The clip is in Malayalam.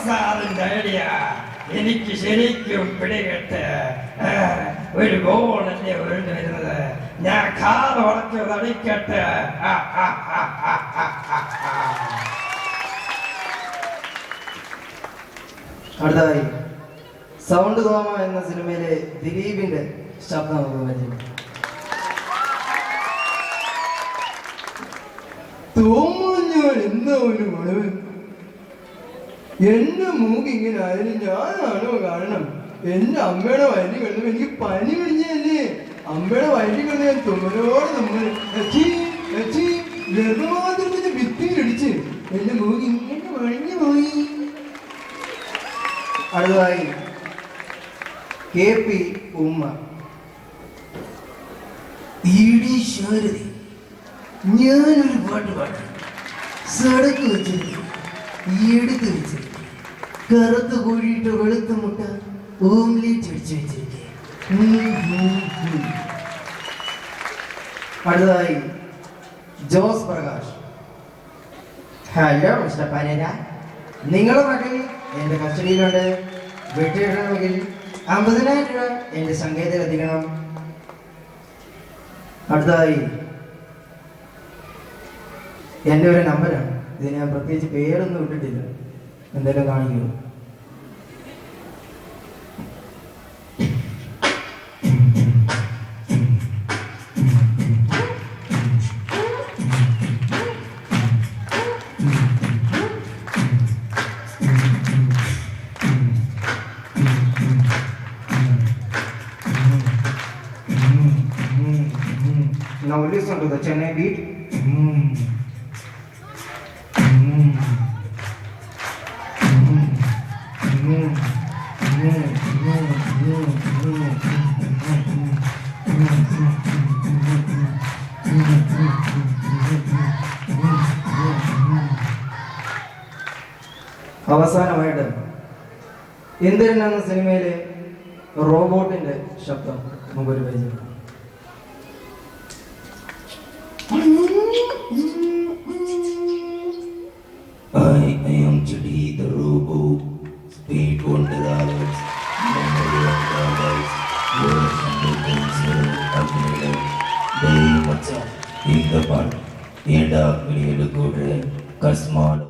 സാറിന്റെ ഐഡിയ എനിക്ക് ശരിക്കും പിടികെട്ട്. ഒരു ഗോളല്ലേ ഉയർന്നു വരുന്നത്. ഞാൻ കാറ് ഉറച്ചത് അടിക്കട്ടെ. അടുത്തതായി സൗണ്ട് കോമ എന്ന സിനിമയിലെ ദിലീപിന്റെ ശബ്ദം നമുക്ക് പറ്റും. എന്റെ മൂക്ക് ഇങ്ങനെ ആയാലും ഞാനാണോ കാരണം? എന്റെ അമ്മയുടെ വയറ്റിൽ കിടന്നു എനിക്ക് പനി പിടിഞ്ഞല്ലേ. അമ്മയുടെ വയറ്റിൽ കിടന്ന് ഞാൻ തുമ്മലോട് നമ്മൾ ഗർഭപാത്രത്തിന്റെ ഭിത്തിയിലിടിച്ച് എന്റെ മൂക്ക് ഇങ്ങനെ വഴിഞ്ഞു പോയി. അടുത്തതായി KP ഉമ്മ. ശാരദി, ഞാനൊരു പാട്ട് പാട്ട് സടക്ക് വെച്ചിട്ട് എടുത്ത് വെച്ചിട്ട് കറുത്ത് കോഴിയിട്ട് വെളുത്ത മുട്ട ഓംലേറ്റ് അടിച്ചു വെച്ചിരിക്കെ. അടുത്തതായി ജോസ് പ്രകാശ്. ഹലോ മിസ്റ്റർ പരേര, നിങ്ങളുടെ മകൾ എന്റെ കസ്റ്റഡിയിലുണ്ട്. വെട്ടിയിടണമെങ്കിൽ 50,000 രൂപ എന്റെ സംഗീതത്തിൽ എത്തിക്കണം. അടുത്തതായി എൻ്റെ ഒരു നമ്പറാണ്. ഇത് ഞാൻ പ്രത്യേകിച്ച് പേരൊന്നും ഇട്ടിട്ടില്ല. എന്തെങ്കിലും കാണിക്കുമോ? Now listen to the Chennai beat. അവസാനമായിട്ട് ഇന്ദ്രൻ എന്ന സിനിമയിലെ റോബോട്ടിന്റെ ശബ്ദം നമുക്കൊരു പരിചയം. I am Chidi the Robo, speed wonder hours, memory of brothers, words and the things of the day much in the part, Yeda, Video Good, Kasmal.